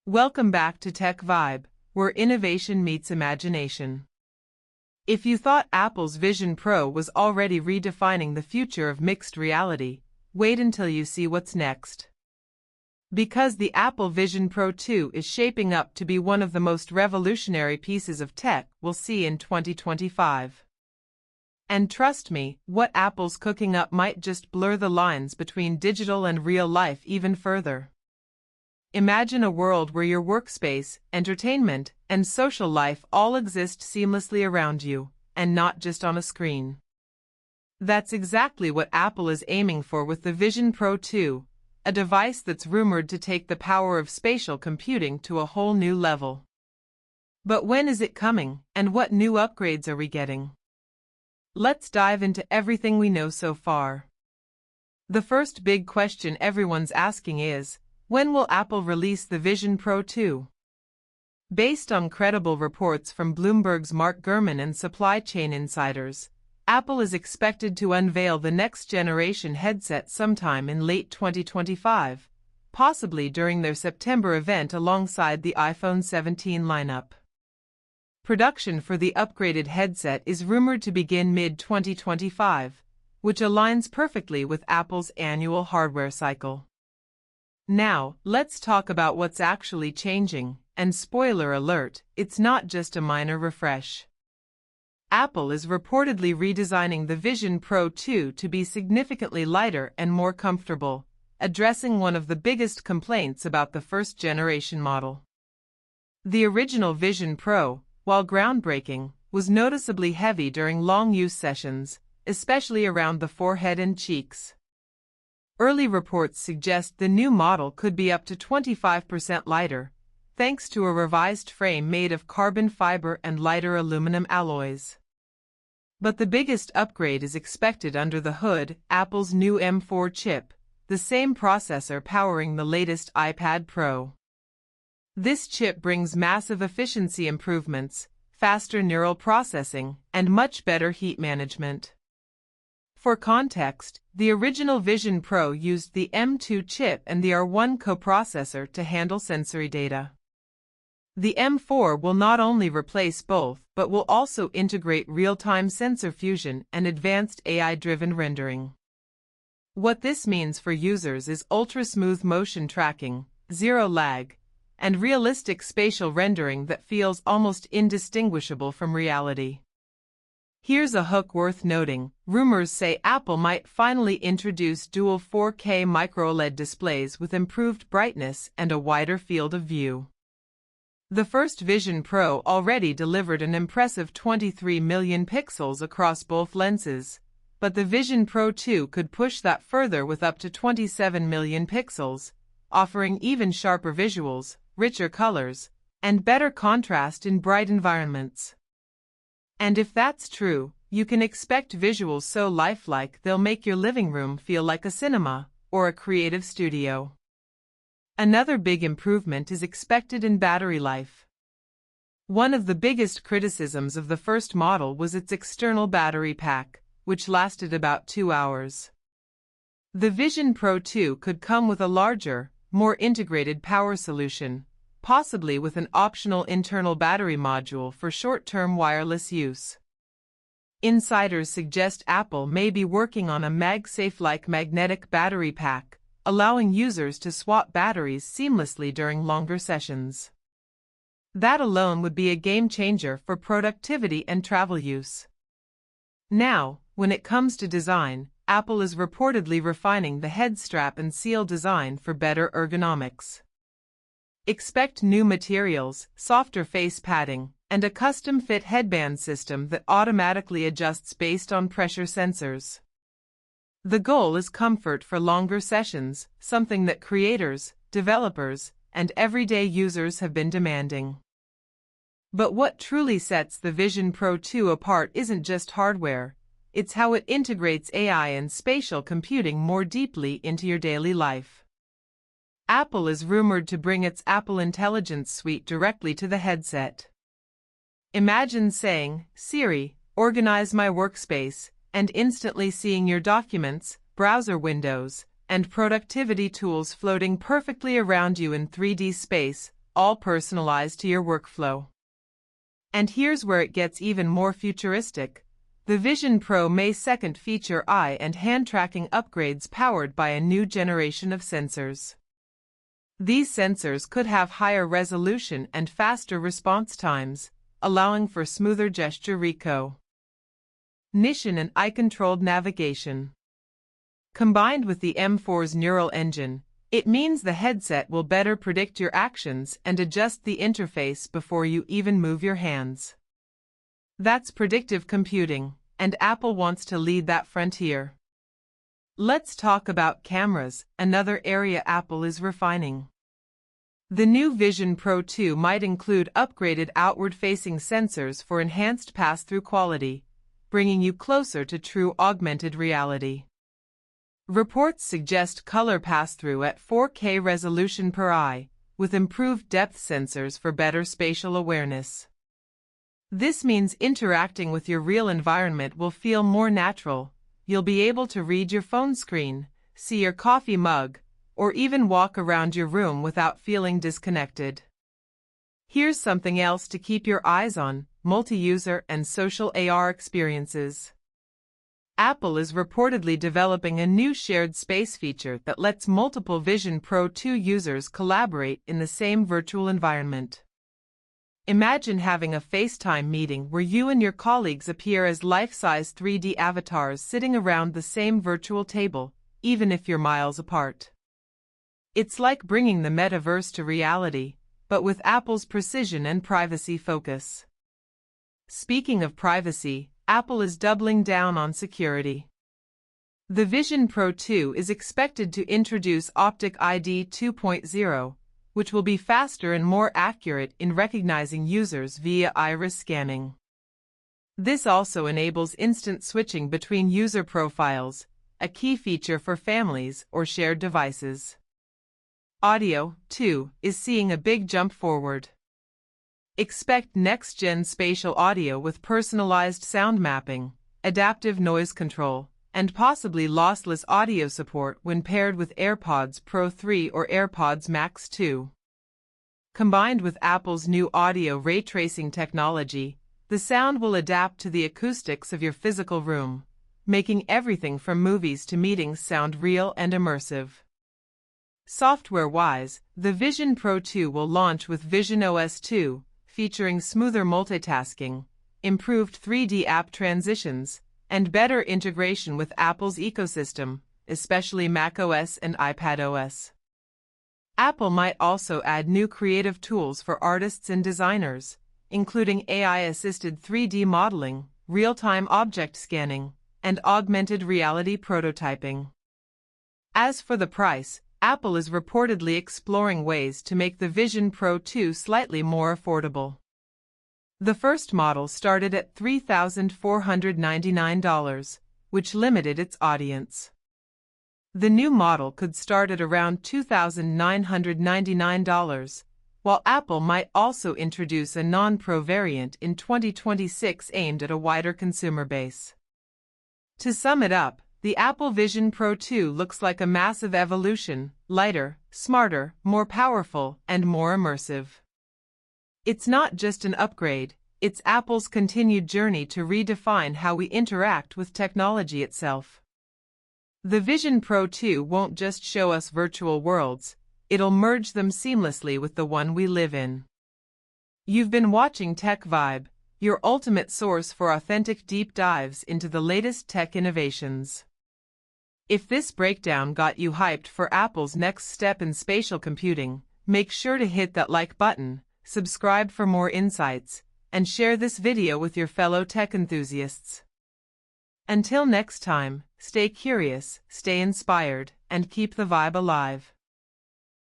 Welcome back to Tech Vibe, where innovation meets imagination. If you thought Apple's Vision Pro was already redefining the future of mixed reality, wait until you see what's next. Because the Apple Vision Pro 2 is shaping up to be one of the most revolutionary pieces of tech we'll see in 2025. And trust me, what Apple's cooking up might just blur the lines between digital and real life even further. Imagine a world where your workspace, entertainment, and social life all exist seamlessly around you, and not just on a screen. That's exactly what Apple is aiming for with the Vision Pro 2, a device that's rumored to take the power of spatial computing to a whole new level. But when is it coming, and what new upgrades are we getting? Let's dive into everything we know so far. The first big question everyone's asking is, when will Apple release the Vision Pro 2? Based on credible reports from Bloomberg's Mark Gurman and supply chain insiders, Apple is expected to unveil the next-generation headset sometime in late 2025, possibly during their September event alongside the iPhone 17 lineup. Production for the upgraded headset is rumored to begin mid-2025, which aligns perfectly with Apple's annual hardware cycle. Now, let's talk about what's actually changing, and spoiler alert, it's not just a minor refresh. Apple is reportedly redesigning the Vision Pro 2 to be significantly lighter and more comfortable, addressing one of the biggest complaints about the first-generation model. The original Vision Pro, while groundbreaking, was noticeably heavy during long use sessions, especially around the forehead and cheeks. Early reports suggest the new model could be up to 25% lighter, thanks to a revised frame made of carbon fiber and lighter aluminum alloys. But the biggest upgrade is expected under the hood, Apple's new M4 chip, the same processor powering the latest iPad Pro. This chip brings massive efficiency improvements, faster neural processing, and much better heat management. For context, the original Vision Pro used the M2 chip and the R1 coprocessor to handle sensory data. The M4 will not only replace both, but will also integrate real-time sensor fusion and advanced AI-driven rendering. What this means for users is ultra-smooth motion tracking, zero lag, and realistic spatial rendering that feels almost indistinguishable from reality. Here's a hook worth noting. Rumors say Apple might finally introduce dual 4K micro-OLED displays with improved brightness and a wider field of view. The first Vision Pro already delivered an impressive 23 million pixels across both lenses, but the Vision Pro 2 could push that further with up to 27 million pixels, offering even sharper visuals, richer colors, and better contrast in bright environments. And if that's true, you can expect visuals so lifelike they'll make your living room feel like a cinema or a creative studio. Another big improvement is expected in battery life. One of the biggest criticisms of the first model was its external battery pack, which lasted about 2 hours. The Vision Pro 2 could come with a larger, more integrated power solution, possibly with an optional internal battery module for short-term wireless use. Insiders suggest Apple may be working on a MagSafe-like magnetic battery pack, allowing users to swap batteries seamlessly during longer sessions. That alone would be a game-changer for productivity and travel use. Now, when it comes to design, Apple is reportedly refining the head strap and seal design for better ergonomics. Expect new materials, softer face padding, and a custom-fit headband system that automatically adjusts based on pressure sensors. The goal is comfort for longer sessions, something that creators, developers, and everyday users have been demanding. But what truly sets the Vision Pro 2 apart isn't just hardware, it's how it integrates AI and spatial computing more deeply into your daily life. Apple is rumored to bring its Apple Intelligence suite directly to the headset. Imagine saying, "Siri, organize my workspace," and instantly seeing your documents, browser windows, and productivity tools floating perfectly around you in 3D space, all personalized to your workflow. And here's where it gets even more futuristic. The Vision Pro May 2nd feature eye and hand tracking upgrades powered by a new generation of sensors. These sensors could have higher resolution and faster response times, allowing for smoother gesture recognition and eye-controlled navigation. Combined with the M4's neural engine, it means the headset will better predict your actions and adjust the interface before you even move your hands. That's predictive computing, and Apple wants to lead that frontier. Let's talk about cameras, another area Apple is refining. The new Vision Pro 2 might include upgraded outward-facing sensors for enhanced pass-through quality, bringing you closer to true augmented reality. Reports suggest color pass-through at 4K resolution per eye, with improved depth sensors for better spatial awareness. This means interacting with your real environment will feel more natural. You'll be able to read your phone screen, see your coffee mug, or even walk around your room without feeling disconnected. Here's something else to keep your eyes on: multi-user and social AR experiences. Apple is reportedly developing a new shared space feature that lets multiple Vision Pro 2 users collaborate in the same virtual environment. Imagine having a FaceTime meeting where you and your colleagues appear as life-size 3D avatars sitting around the same virtual table, even if you're miles apart. It's like bringing the metaverse to reality, but with Apple's precision and privacy focus. Speaking of privacy, Apple is doubling down on security. The Vision Pro 2 is expected to introduce Optic ID 2.0, which will be faster and more accurate in recognizing users via iris scanning. This also enables instant switching between user profiles, a key feature for families or shared devices. Audio, too, is seeing a big jump forward. Expect next-gen spatial audio with personalized sound mapping, adaptive noise control, and possibly lossless audio support when paired with AirPods Pro 3 or AirPods Max 2. Combined with Apple's new audio ray tracing technology, the sound will adapt to the acoustics of your physical room, making everything from movies to meetings sound real and immersive. Software-wise, the Vision Pro 2 will launch with Vision OS 2, featuring smoother multitasking, improved 3D app transitions, and better integration with Apple's ecosystem, especially macOS and iPadOS. Apple might also add new creative tools for artists and designers, including AI-assisted 3D modeling, real-time object scanning, and augmented reality prototyping. As for the price, Apple is reportedly exploring ways to make the Vision Pro 2 slightly more affordable. The first model started at $3,499, which limited its audience. The new model could start at around $2,999, while Apple might also introduce a non-Pro variant in 2026 aimed at a wider consumer base. To sum it up, the Apple Vision Pro 2 looks like a massive evolution: lighter, smarter, more powerful, and more immersive. It's not just an upgrade, it's Apple's continued journey to redefine how we interact with technology itself. The Vision Pro 2 won't just show us virtual worlds, it'll merge them seamlessly with the one we live in. You've been watching Tech Vibe, your ultimate source for authentic deep dives into the latest tech innovations. If this breakdown got you hyped for Apple's next step in spatial computing, make sure to hit that like button, subscribe for more insights, and share this video with your fellow tech enthusiasts. Until next time, stay curious, stay inspired, and keep the vibe alive.